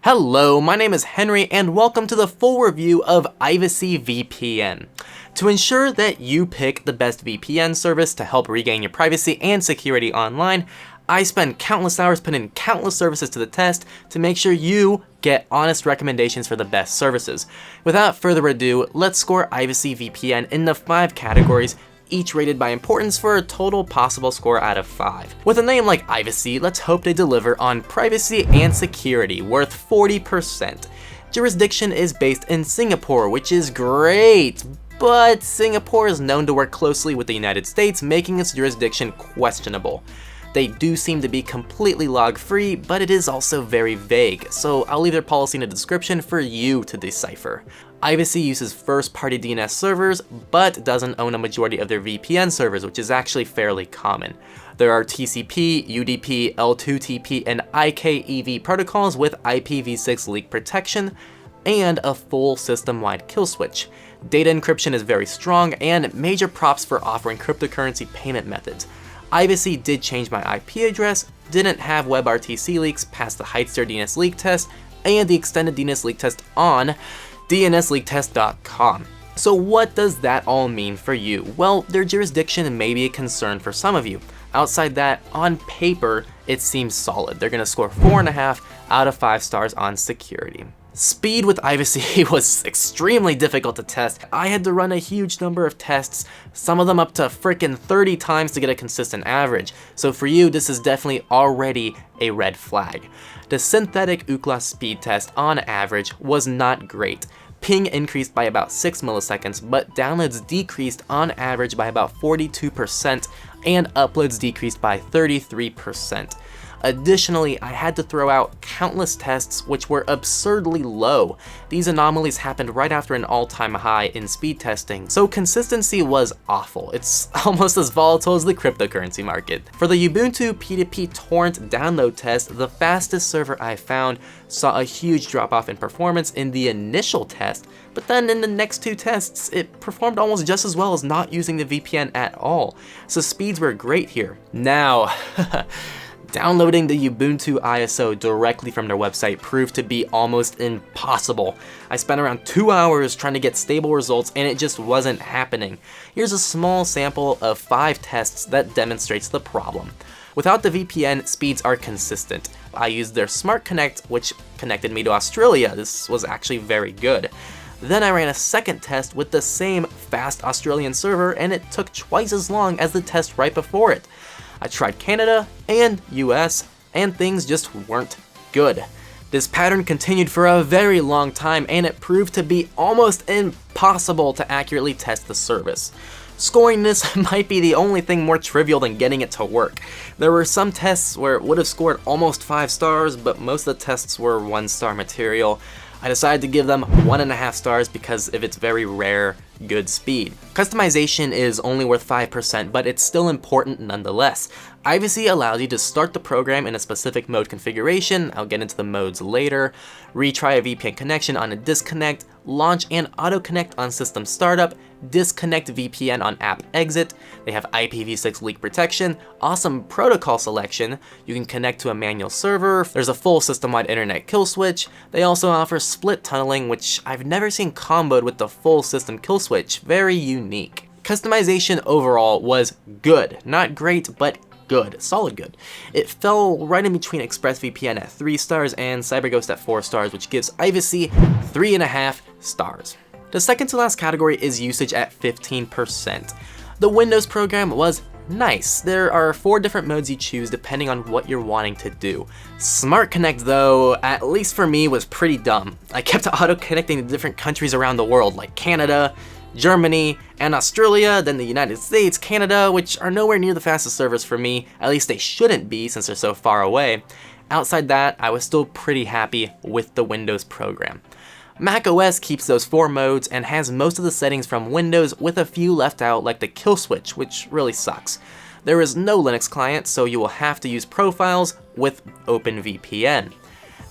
Hello, my name is Henry and welcome to the full review of Ivacy VPN. To ensure that you pick the best VPN service to help regain your privacy and security online, I spend countless hours putting countless services to the test to make sure you get honest recommendations for the best services. Without further ado, let's score Ivacy VPN into 5 categories, each rated by importance for a total possible score out of 5. With a name like Ivacy, let's hope they deliver on privacy and security, worth 40%. Jurisdiction is based in Singapore, which is great, but Singapore is known to work closely with the United States, making its jurisdiction questionable. They do seem to be completely log-free, but it is also very vague, so I'll leave their policy in the description for you to decipher. Ivacy uses first-party DNS servers, but doesn't own a majority of their VPN servers, which is actually fairly common. There are TCP, UDP, L2TP, and IKEV protocols with IPv6 leak protection, and a full system-wide kill switch. Data encryption is very strong, and major props for offering cryptocurrency payment methods. Ivacy did change my IP address, didn't have WebRTC leaks, passed the Heightster DNS leak test, and the extended DNS leak test on dnsleaktest.com. So what does that all mean for you? Well, their jurisdiction may be a concern for some of you. Outside that, on paper, it seems solid. They're gonna score 4.5 out of 5 stars on security. Speed with Ivacy was extremely difficult to test. I had to run a huge number of tests, some of them up to frickin' 30 times to get a consistent average. So for you, this is definitely already a red flag. The synthetic Ookla speed test on average was not great. Ping increased by about 6 milliseconds, but downloads decreased on average by about 42%, and uploads decreased by 33%. Additionally, I had to throw out countless tests which were absurdly low. These anomalies happened right after an all-time high in speed testing, so consistency was awful. It's almost as volatile as the cryptocurrency market. For the Ubuntu P2P torrent download test, the fastest server I found saw a huge drop-off in performance in the initial test, but then in the next 2 tests, it performed almost just as well as not using the VPN at all. So speeds were great here. Now, downloading the Ubuntu ISO directly from their website proved to be almost impossible. I spent around 2 hours trying to get stable results and it just wasn't happening. Here's a small sample of 5 tests that demonstrates the problem. Without the VPN, speeds are consistent. I used their Smart Connect, which connected me to Australia. This was actually very good. Then I ran a second test with the same fast Australian server and it took twice as long as the test right before it. I tried Canada and US, and things just weren't good. This pattern continued for a very long time, and it proved to be almost impossible to accurately test the service. Scoring this might be the only thing more trivial than getting it to work. There were some tests where it would have scored almost 5 stars, but most of the tests were 1-star material. I decided to give them 1.5 stars because of its very rare good speed. Customization is only worth 5%, but it's still important nonetheless. Ivacy allows you to start the program in a specific mode configuration, I'll get into the modes later, retry a VPN connection on a disconnect, launch and auto-connect on system startup, disconnect VPN on app exit. They have IPv6 leak protection, awesome protocol selection, you can connect to a manual server, there's a full system-wide internet kill switch. They also offer split tunneling, which I've never seen comboed with the full system kill switch, very unique. Customization overall was good, not great, but good, solid good. It fell right in between ExpressVPN at 3 stars and CyberGhost at 4 stars, which gives Ivacy 3.5 stars. The second to last category is usage at 15%. The Windows program was nice. There are 4 different modes you choose depending on what you're wanting to do. Smart Connect though, at least for me, was pretty dumb. I kept auto-connecting to different countries around the world like Canada, Germany, and Australia, then the United States, Canada, which are nowhere near the fastest servers for me, at least they shouldn't be since they're so far away. Outside that, I was still pretty happy with the Windows program. macOS keeps those 4 modes and has most of the settings from Windows with a few left out like the kill switch, which really sucks. There is no Linux client, so you will have to use profiles with Openvpn.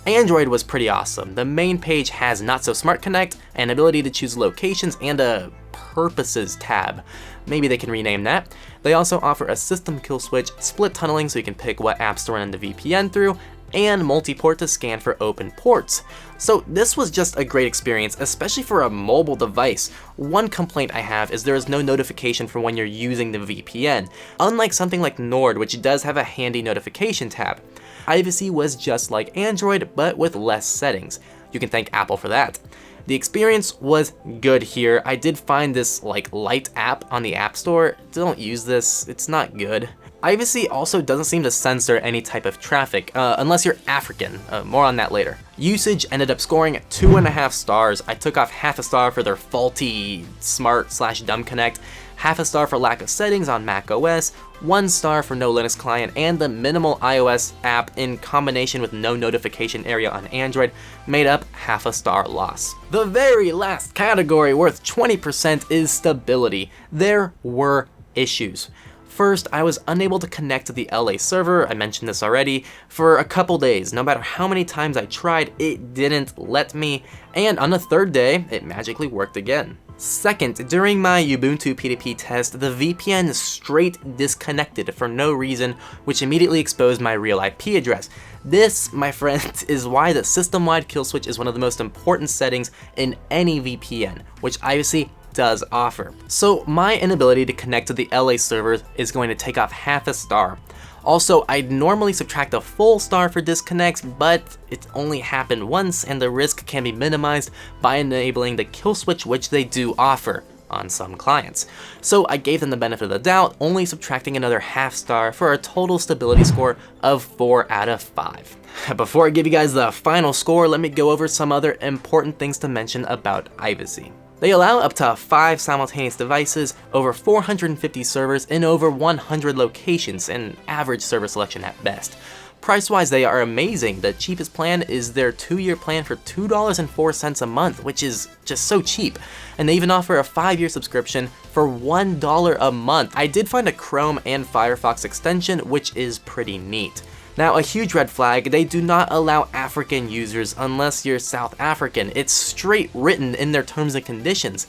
Android was pretty awesome. The main page has Not So Smart Connect, an ability to choose locations, and a Purposes tab. Maybe they can rename that. They also offer a system kill switch, split tunneling so you can pick what apps to run the VPN through, and multi-port to scan for open ports. So this was just a great experience, especially for a mobile device. One complaint I have is there is no notification for when you're using the VPN, unlike something like Nord, which does have a handy notification tab. Ivacy was just like Android, but with less settings. You can thank Apple for that. The experience was good here. I did find this light app on the App Store. Don't use this, it's not good. Ivacy also doesn't seem to censor any type of traffic, unless you're African. More on that later. Usage ended up scoring 2.5 stars. I took off half a star for their faulty smart/dumb connect, half a star for lack of settings on Mac OS, 1 star for no Linux client, and the minimal iOS app in combination with no notification area on Android made up half a star loss. The very last category worth 20% is stability. There were issues. First, I was unable to connect to the LA server, I mentioned this already, for a couple days. No matter how many times I tried, it didn't let me, and on the third day, it magically worked again. Second, during my Ubuntu PDP test, the VPN straight disconnected for no reason, which immediately exposed my real IP address. This, my friend, is why the system-wide kill switch is one of the most important settings in any VPN, which Ivacy does offer. So my inability to connect to the LA server is going to take off half a star. Also, I'd normally subtract a full star for disconnects, but it only happened once and the risk can be minimized by enabling the kill switch, which they do offer on some clients. So I gave them the benefit of the doubt, only subtracting another half star for a total stability score of 4 out of 5. Before I give you guys the final score, let me go over some other important things to mention about Ivacy. They allow up to 5 simultaneous devices, over 450 servers in over 100 locations, and average server selection at best. Price-wise, they are amazing. The cheapest plan is their 2-year plan for $2.04 a month, which is just so cheap. And they even offer a 5-year subscription for $1 a month. I did find a Chrome and Firefox extension, which is pretty neat. Now, a huge red flag, they do not allow African users unless you're South African. It's straight written in their terms and conditions.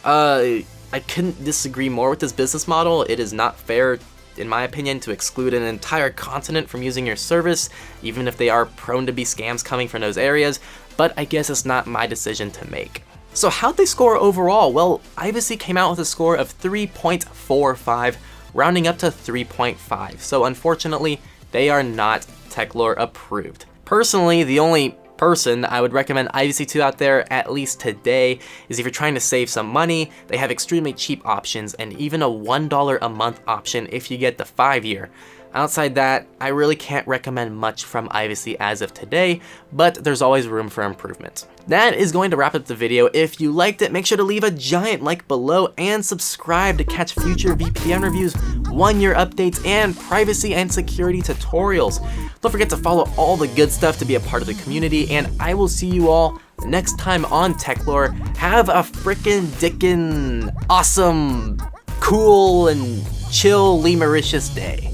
I couldn't disagree more with this business model. It is not fair, in my opinion, to exclude an entire continent from using your service, even if they are prone to be scams coming from those areas, but I guess it's not my decision to make. So how'd they score overall? Well, Ivacy came out with a score of 3.45, rounding up to 3.5, so unfortunately, they are not Techlore approved. Personally, the only person I would recommend Ivacy to out there, at least today, is if you're trying to save some money. They have extremely cheap options and even a $1 a month option if you get the 5-year. Outside that, I really can't recommend much from Ivacy as of today, but there's always room for improvement. That is going to wrap up the video. If you liked it, make sure to leave a giant like below and subscribe to catch future VPN reviews, 1-year updates, and privacy and security tutorials. Don't forget to follow all the good stuff to be a part of the community, and I will see you all next time on Techlore. Have a frickin' dickin' awesome, cool, and chill, Mauritius day.